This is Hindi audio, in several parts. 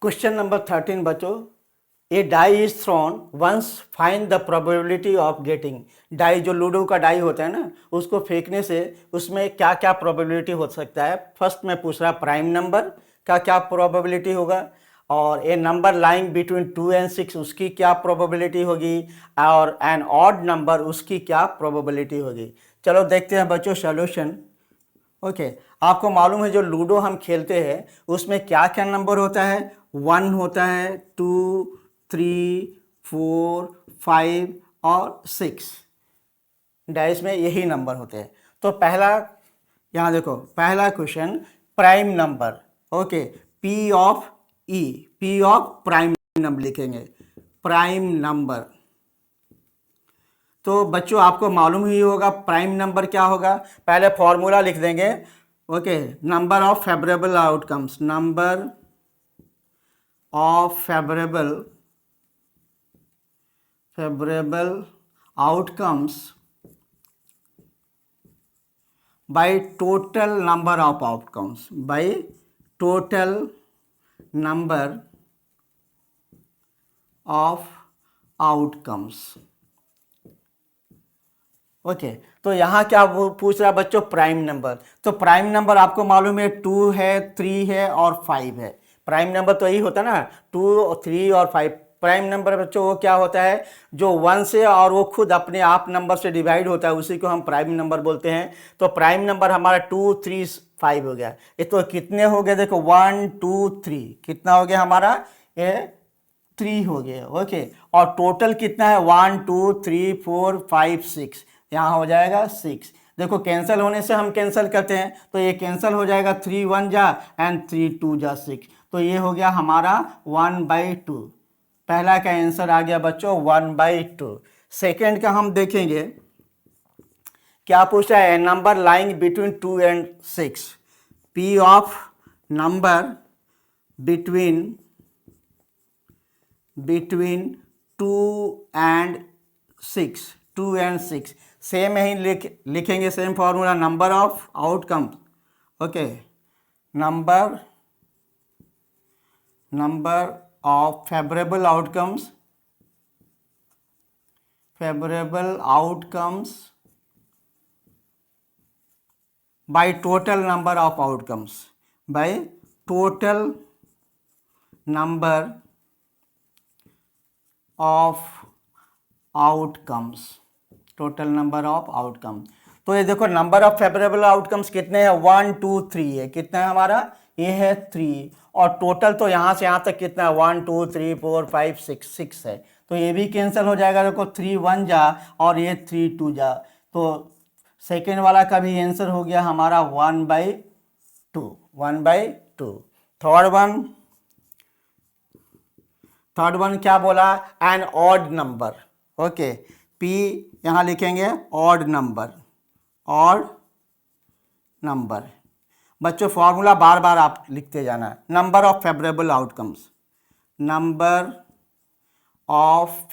क्वेश्चन नंबर 13 बच्चों, a die is thrown once find the probability of getting. Die जो लूडो का डाई होता है ना, उसको फेंकने से उसमें क्या क्या प्रोबेबिलिटी हो सकता है। फर्स्ट में पूछ रहा प्राइम नंबर का क्या प्रोबेबिलिटी होगा, और ए नंबर लाइंग बिटवीन 2 and 6 उसकी क्या प्रोबेबिलिटी होगी, और एन ऑड नंबर उसकी क्या प्रोबेबिलिटी होगी। चलो देखते हैं बच्चों सॉल्यूशन। ओके, आपको मालूम है जो लूडो हम खेलते हैं उसमें क्या क्या नंबर होता है। 1 होता है, 2, 3, 4, 5 और 6। डाइस में यही नंबर होते हैं। तो पहला यहाँ देखो, पहला question prime number. Okay, P of E, P of prime number लिखेंगे, प्राइम नंबर। तो बच्चों आपको मालूम ही होगा प्राइम नंबर क्या होगा। पहले फॉर्मूला लिख देंगे। Okay, number of favourable outcomes, number of favourable outcomes by total number of outcomes, by total number of outcomes. Okay, तो यहाँ क्या वो पूछ रहा है बच्चों, प्राइम नंबर। तो प्राइम नंबर आपको मालूम है 2 है, 3 है और 5 है। प्राइम नंबर तो यही होता है ना, 2, 3 और 5। प्राइम नंबर बच्चों वो क्या होता है, जो 1 से और वो खुद अपने आप नंबर से डिवाइड होता है, उसी को हम प्राइम नंबर बोलते हैं। तो प्राइम नंबर हमारा 2, 3, 5 हो गया। ये तो कितने हो गए देखो, 1, 2, 3, कितना हो गया हमारा, ये 3 हो गया। ओके, और टोटल कितना है, 1, 2, 3, 4, 5, 6, यहाँ हो जाएगा 6। देखो कैंसिल होने से हम कैंसिल करते हैं, तो ये कैंसिल हो जाएगा, 3 1 जा एंड 3 2 जा 6। तो ये हो गया हमारा 1/2। पहला का आंसर आ गया बच्चों 1/2। सेकेंड का हम देखेंगे क्या पूछ रहा है, number lying between 2 and 6, P of number between 2 and 6, 2 and 6 same ही लिखेंगे, same formula, number of outcomes. Okay, number of favourable outcomes by total number of outcomes, by total number of outcomes, total number of outcome. तो ये देखो नंबर ऑफ फेवरेबल आउटकम्स कितने हैं, 1 2 3 है। कितना है हमारा, ये है 3। और टोटल तो यहाँ से यहाँ तक कितना है, 1 2 3 4 5 6 है। तो ये भी कैंसिल हो जाएगा। देखो 3 1 जा और ये 3 2 जा। तो सेकेंड वाला का भी आंसर हो गया हमारा 1/2, 1/2। थर्ड वन क्या बोला, an odd number. Okay, P यहाँ लिखेंगे ऑड नंबर। बच्चों फॉर्मूला बार बार आप लिखते जाना है। Number of favourable outcomes, number of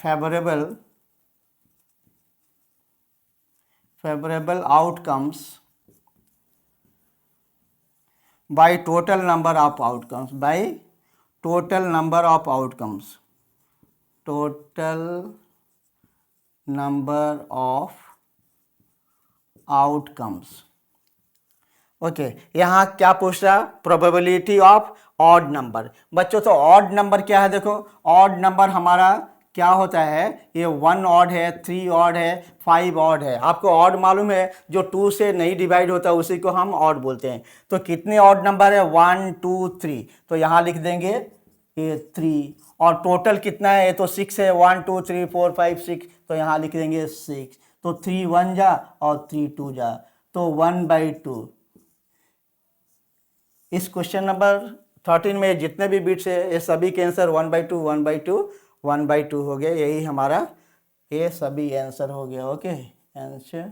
favourable outcomes by total number of outcomes, by total number of outcomes, total number of outcomes. Okay, यहाँ क्या पूछ रहा, प्रोबेबिलिटी ऑफ ऑड नंबर। बच्चों तो ऑड नंबर क्या है, देखो ऑड नंबर हमारा क्या होता है, ये 1 ऑड है, 3 ऑड है, 5 ऑड है। आपको ऑड मालूम है, जो 2 से नहीं डिवाइड होता उसी को हम ऑड बोलते हैं। तो कितने ऑड नंबर है, 1 2 3। तो यहाँ लिख देंगे ये 3। और टोटल कितना है, ये तो 6 है, 1 2 3 4 5 6। तो यहाँ लिख देंगे 6। तो 3 1 जा और 3 2 जा, तो 1/2। इस क्वेश्चन नंबर 13 में जितने भी बिट्स है ये सभी के आंसर 1/2 1/2 1/2 हो गए। यही हमारा ये सभी आंसर हो गया। Okay, answer.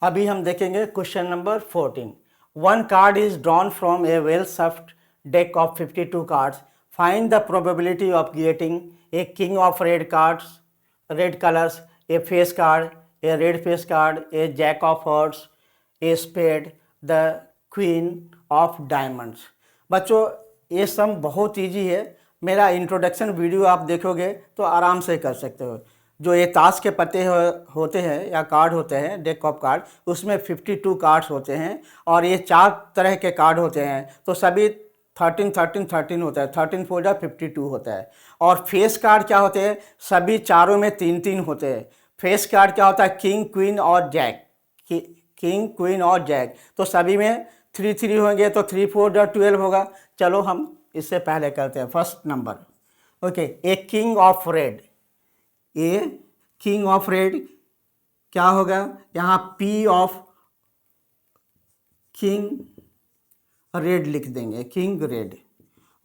अभी हम देखेंगे question number 14। One card is drawn from a well shuffled deck of 52 cards. Find the probability of getting a king of red colours, a face card, a red face card, a jack of hearts, a spade, the queen of diamonds. बच्चों ये सम बहुत इजी है, मेरा इंट्रोडक्शन वीडियो आप देखोगे तो आराम से कर सकते हो। जो ये ताश के पत्ते होते हैं या कार्ड होते हैं, डेक ऑफ कार्ड, उसमें 52 कार्ड्स होते हैं और ये 4 तरह के कार्ड होते हैं, तो सभी 13 13 13 होता है, 13 4 52 होता है। और फेस कार्ड क्या होते हैं, सभी चारों में 3 3 होते हैं। फेस कार्ड क्या होता है, किंग क्वीन और जैक, किंग क्वीन और जैक, तो सभी में 3 3 होंगे, तो 3 4 12 होगा। चलो हम इससे पहले करते हैं first number. Okay, A king of red, A king of red क्या होगा, यहाँ पी ऑफ किंग रेड लिख देंगे, किंग रेड।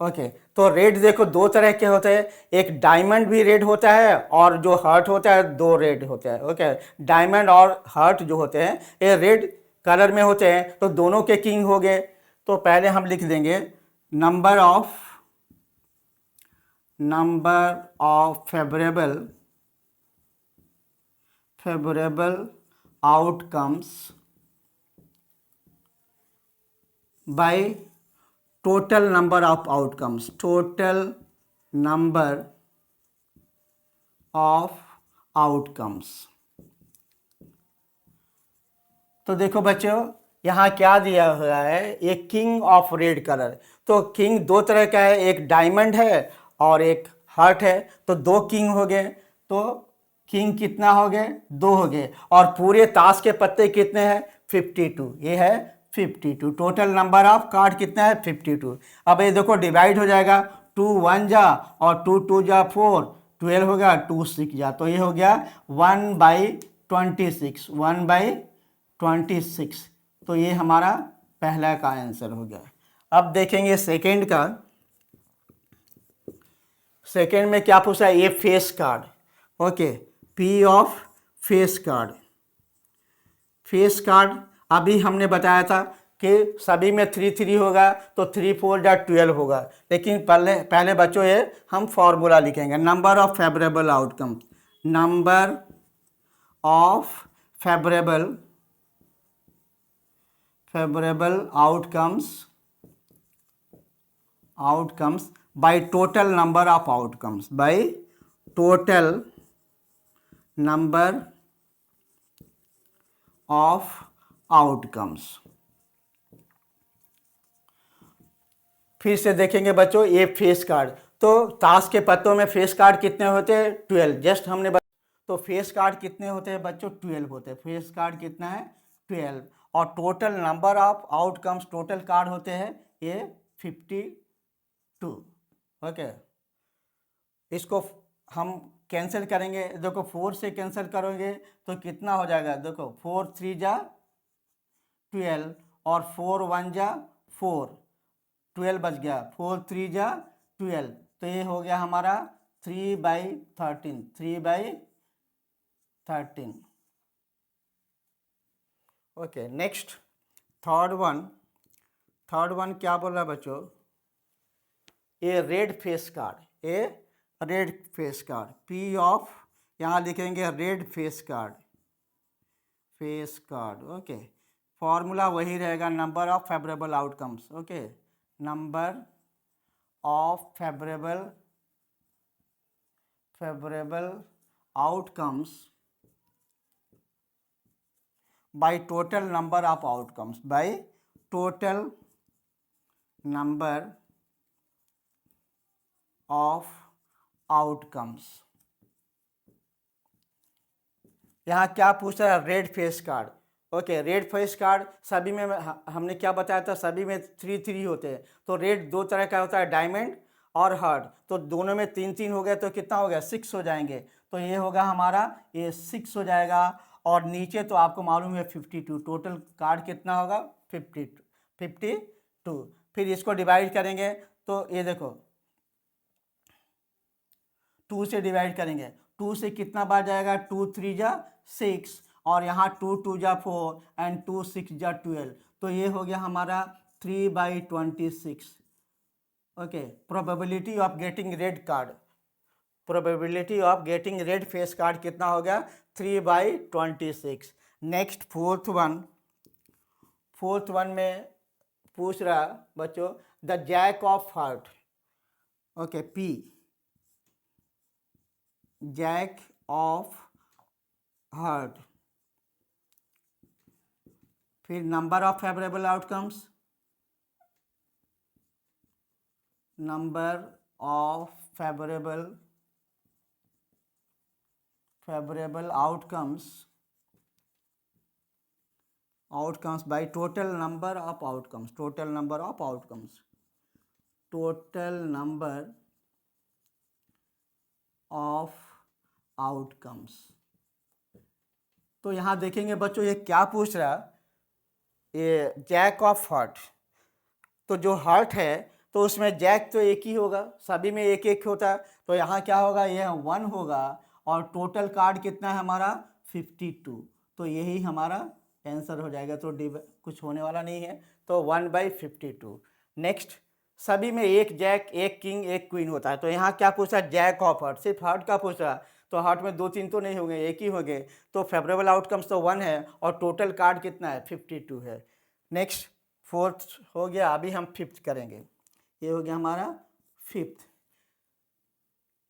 ओके, तो रेड देखो 2 तरह के होते हैं, एक डायमंड भी रेड होता है और जो हार्ट होता है 2 रेड होते हैं। ओके, डायमंड और हार्ट जो होते हैं ये रेड कलर में होते हैं, तो दोनों के किंग हो गए। तो पहले हम लिख देंगे number of favourable outcomes by total number of outcomes, total number of outcomes. तो देखो बच्चों यहाँ क्या दिया हुआ है, एक किंग ऑफ रेड कलर। तो किंग 2 तरह का है, एक डायमंड है और एक हार्ट है, तो 2 किंग हो गए। तो किंग कितना हो गए, 2 हो गए। और पूरे ताश के पत्ते कितने हैं, 52, ये है 52। टोटल नंबर ऑफ कार्ड कितना है, 52। अब ये देखो डिवाइड हो जाएगा, 2 1 जा और 2 2 जा 4, 12 होगा, 2 6 जा, तो ये हो गया 1/26, 1/26। तो ये हमारा पहला का आंसर हो गया। अब देखेंगे सेकंड का। सेकंड में क्या पूछा है, ये face card. Okay, P of face card. Face card अभी हमने बताया था कि सभी में 3 3 होगा, तो 3 4 12 होगा। लेकिन पहले बच्चों ये हम फॉर्मूला लिखेंगे, number of favourable outcome, number of favourable outcomes by total number of outcomes, by total number of outcomes। फिर से देखेंगे बच्चों ये फेस कार्ड। तो ताश के पत्तों में फेस कार्ड कितने होते हैं, 12, जस्ट हमने तो फेस कार्ड कितने होते हैं बच्चों, 12 होते हैं। फेस कार्ड कितना है, 12। और total number of outcomes, total card होते हैं ये 52। ओके, इसको हम कैंसिल करेंगे, देखो 4 से कैंसिल करोगे तो कितना हो जाएगा, देखो 4 3 जा 12 और 4 1 जा 4, 12 बच गया, 4 3 जा 12, तो ये हो गया हमारा 3/13, 3/13। ओके, नेक्स्ट थर्ड वन क्या बोल रहा है बच्चों, ये रेड फेस कार्ड, ये red face card, P of, यहाँ लिखेंगे red face card, okay. Formula वही रहेगा, number of favourable outcomes. Okay, number of favourable outcomes by total number of outcomes, by total number of outcomes। यहाँ क्या पूछ रहा है, red face card. Okay, red face card सभी में हमने क्या बताया था, सभी में 3 3 होते हैं। तो रेड 2 तरह का होता है, डायमंड और हार्ट, तो दोनों में 3 3 हो गए, तो कितना हो गया, 6 हो जाएंगे। तो ये होगा हमारा, ये 6 हो जाएगा। और नीचे तो आपको मालूम है 52, टोटल कार्ड कितना होगा, 52। फिर इसको डिवाइड करेंगे, तो ये देखो 2 से डिवाइड करेंगे, 2 से कितना बार जाएगा, 2 3 जा 6, और यहाँ 2 2 जा 4 एंड 2 6 जा 12, तो ये हो गया हमारा 3/26। Okay, probability of getting red card, probability of getting red face card कितना हो गया, 3/26। Next fourth one, fourth one में पूछ रहा बच्चों the jack of heart, okay, P, jack of heart, फिर number of favourable outcomes, number of favorable outcomes by total number of outcomes, total number of outcomes, total number of outcomes। तो यहाँ देखेंगे बच्चों ये क्या पूछ रहा, ये जैक ऑफ हार्ट, तो जो हार्ट है तो उसमें जैक तो एक ही होगा, सभी में एक एक होता है, तो यहाँ क्या होगा, यह 1 होगा और टोटल कार्ड कितना है हमारा 52, तो यही हमारा आंसर हो जाएगा। तो कुछ होने वाला नहीं है, तो 1/52। नेक्स्ट, सभी में एक जैक, एक किंग, एक क्वीन होता है, तो यहाँ क्या पूछा, जैक ऑफ हार्ट, सिर्फ हार्ट का पूछ रहा, तो हार्ट में 2-3 तो नहीं होंगे, एक ही होंगे, तो फेवरेबल आउटकम्स तो 1 है और टोटल कार्ड कितना है 52 है। नेक्स्ट, फोर्थ हो गया, अभी हम फिफ्थ करेंगे। ये हो गया हमारा फिफ्थ,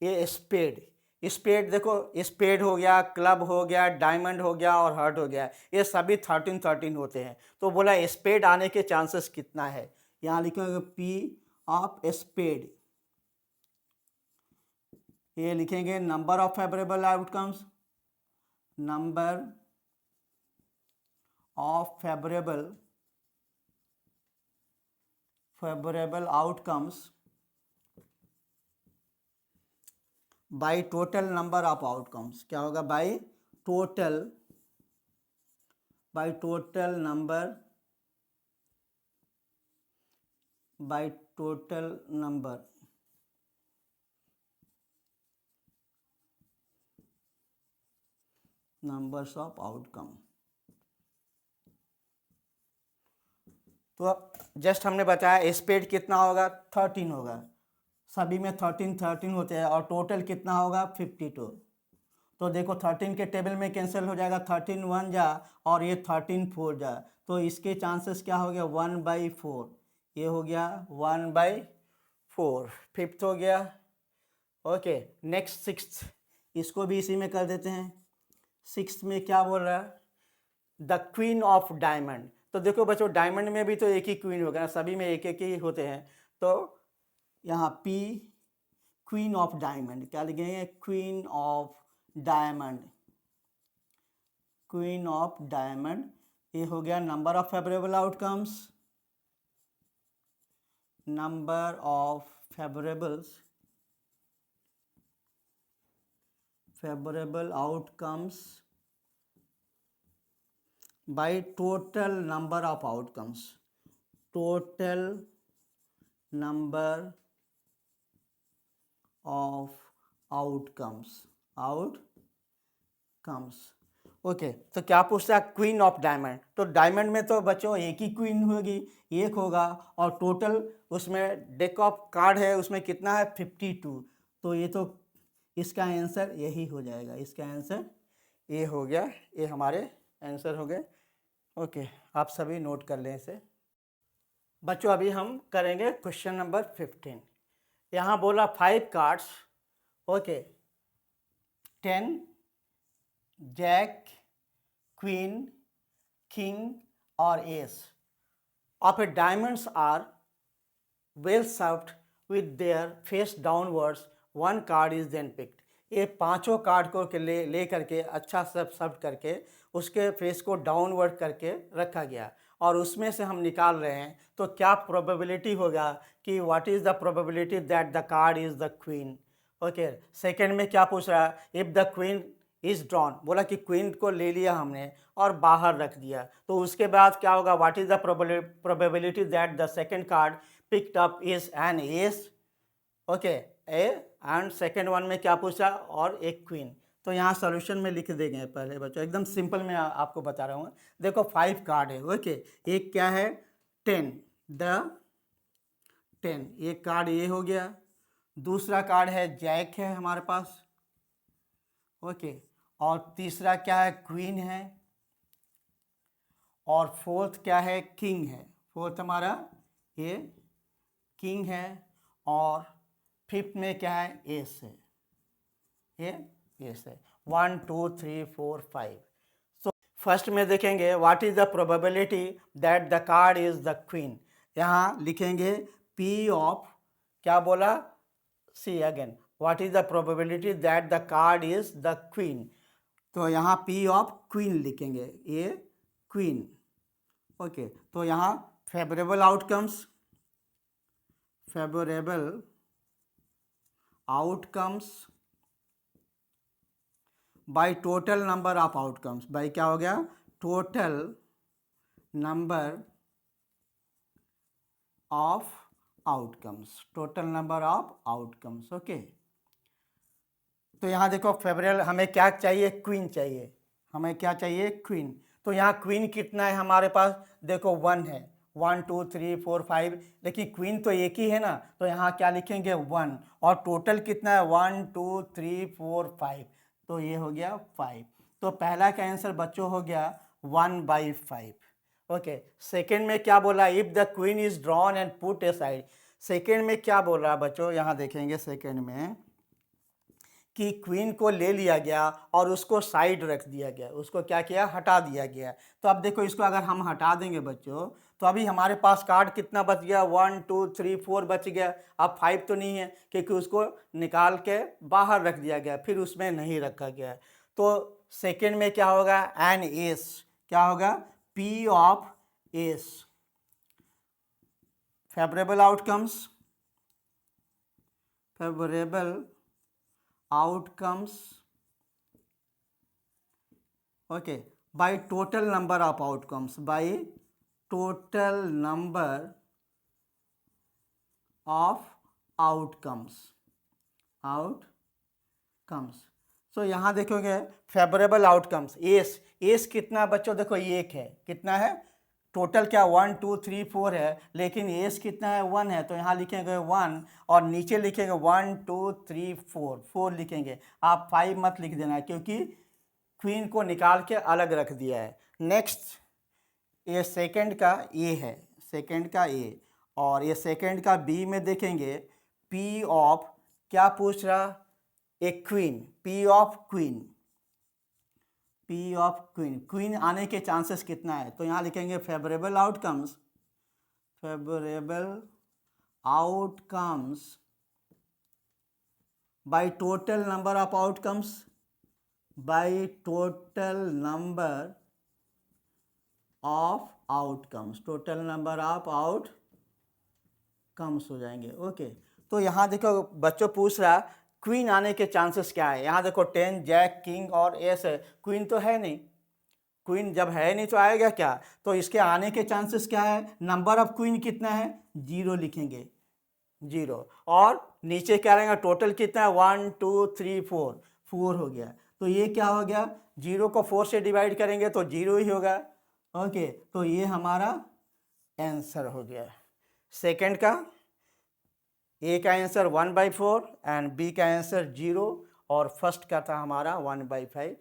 ये स्पेड, स्पेड देखो, स्पेड हो गया, क्लब हो गया, डायमंड हो गया और हार्ट हो गया, ये सभी 13 होते हैं, तो बोला स्पेड आने के चांसेस कितना है, यहाँ लिखेंगे पी ऑफ स्पेड, ये लिखेंगे number of favourable outcomes, number of favourable outcomes by total number of outcomes, क्या होगा, by total number numbers of outcome. तो जस्ट हमने बताया स्पेड कितना होगा, 13 होगा, सभी में 13 होते हैं और टोटल कितना होगा 52, तो देखो 13 के टेबल में कैंसिल हो जाएगा, 13 1 जा और ये 13 4 जा, तो इसके चांसेस क्या हो गया 1/4, ये हो गया 1/4, फिफ्थ हो गया। ओके, नेक्स्ट सिक्स्थ, इसको भी इसी में कर देते हैं। सिक्स्थ में क्या बोल रहा है, द क्वीन ऑफ डायमंड, तो देखो बच्चों डायमंड में भी तो एक ही क्वीन होगा ना, सभी में एक एक ही होते हैं, तो यहाँ पी क्वीन ऑफ डायमंड, क्या लिखेंगे, queen of diamond, queen of diamond, ये हो गया number of favourable outcomes, number of favourable outcomes by total number of outcomes, total number of outcomes, okay, तो क्या पूछता है, क्वीन ऑफ डायमंड, तो डायमंड में तो बच्चों एक ही क्वीन होगी, एक होगा और टोटल उसमें डेक ऑफ कार्ड है उसमें कितना है 52, तो ये तो इसका आंसर यही हो जाएगा, इसका आंसर ये हो गया, ये हमारे आंसर हो गए। ओके, आप सभी नोट कर लें इसे। बच्चों अभी हम करेंगे क्वेश्चन नंबर 15। यहाँ बोला 5 cards, okay, 10 jack, queen, king और ace of a diamonds are well served with their face downwards, 1 card is then picked. ये पांचों कार्ड को ले करके अच्छा सब सर्व करके उसके फेस को डाउनवर्ड करके रखा गया और उसमें से हम निकाल रहे हैं, तो क्या प्रोबेबिलिटी होगा कि what is the probability that the card is the queen. Okay, second में क्या पूछ रहा है, if the queen is drawn, बोला कि क्वीन को ले लिया हमने और बाहर रख दिया, तो उसके बाद क्या होगा, what is the probability that the second card picked up is an S, okay, A, and second one में क्या पूछा, और एक क्वीन। तो यहाँ सॉल्यूशन में लिख देंगे पहले बच्चों, एकदम सिंपल में आपको बता रहा हूँ। देखो 5 कार्ड है, ओके, एक क्या है 10, द 10, ये कार्ड ये हो गया, दूसरा कार्ड है जैक है हमारे पास, ओके, और तीसरा क्या है क्वीन है, और फोर्थ क्या है, किंग है। फोर्थ हमारा ये किंग है और फिफ्थ में क्या है, एस है, ये एस है। 1 2 3 4 5। सो फर्स्ट में देखेंगे what is the probability that the card is the queen. यहाँ लिखेंगे पी ऑफ, क्या बोला, see again, what is the probability that the card is the queen. तो यहाँ पी ऑफ क्वीन लिखेंगे, ये क्वीन। ओके, तो यहाँ favourable outcomes, favourable outcomes by total number of outcomes, by क्या हो गया, total number of outcomes, total number of outcomes. Okay, तो यहाँ देखो फेवरेबल हमें क्या चाहिए, क्वीन चाहिए, हमें क्या चाहिए, क्वीन। तो यहाँ क्वीन कितना है हमारे पास, देखो 1 है, 1 2 3 4 5, लेकिन क्वीन तो एक ही है ना, तो यहाँ क्या लिखेंगे 1, और टोटल कितना है 1 2 3 4 5, तो ये हो गया 5। तो पहला का आंसर बच्चों हो गया 1/5। ओके, सेकेंड में क्या बोला, if the queen is drawn and put A side. Second में क्या बोल रहा है बच्चों, यहाँ देखेंगे सेकेंड में कि क्वीन को ले लिया गया और उसको साइड रख दिया गया, उसको क्या किया, हटा दिया गया। तो अब देखो इसको अगर हम हटा देंगे बच्चों, तो अभी हमारे पास कार्ड कितना बच गया, 1 2 3 4 बच गया। अब 5 तो नहीं है क्योंकि उसको निकाल के बाहर रख दिया गया, फिर उसमें नहीं रखा गया। तो सेकेंड में क्या होगा, एन एस, क्या होगा, P of S, favourable outcomes, favourable outcomes, okay, by total number of outcomes, by total number of outcomes, outcomes। सो यहाँ देखोगे फेवरेबल आउटकम्स, एस कितना बच्चों, देखो ये एक है, कितना है, टोटल क्या 1 2 3 4 है, लेकिन एस कितना है, 1 है, तो यहाँ लिखेंगे 1 और नीचे लिखेंगे 1 2 3 4 लिखेंगे। आप 5 मत लिख देना क्योंकि क्वीन को निकाल के अलग रख दिया है। नेक्स्ट, ये सेकंड का ए है, सेकंड का ए, और ये सेकंड का बी में देखेंगे पी ऑफ, क्या पूछ रहा, ए queen, P of queen, P of queen, queen आने के चांसेस कितना है, तो यहाँ लिखेंगे favourable outcomes, favourable outcomes by total number of outcomes, by total number of outcomes, total number of outcomes हो जाएंगे। ओके, तो यहाँ देखो बच्चों पूछ रहा क्वीन आने के चांसेस क्या है, यहाँ देखो 10 जैक किंग और एस है, क्वीन तो है नहीं, क्वीन जब है नहीं तो आएगा क्या, तो इसके आने के चांसेस क्या है, नंबर ऑफ क्वीन कितना है, 0 लिखेंगे, 0, और नीचे क्या रहेगा, टोटल कितना है 1 2 3 4 हो गया, तो ये क्या हो गया, 0 को 4 से डिवाइड करेंगे तो 0 ही होगा। ओके, तो ये हमारा आंसर हो गया सेकंड का। ए का आंसर 1/4 एंड बी का आंसर 0, और फर्स्ट का था हमारा 1/5।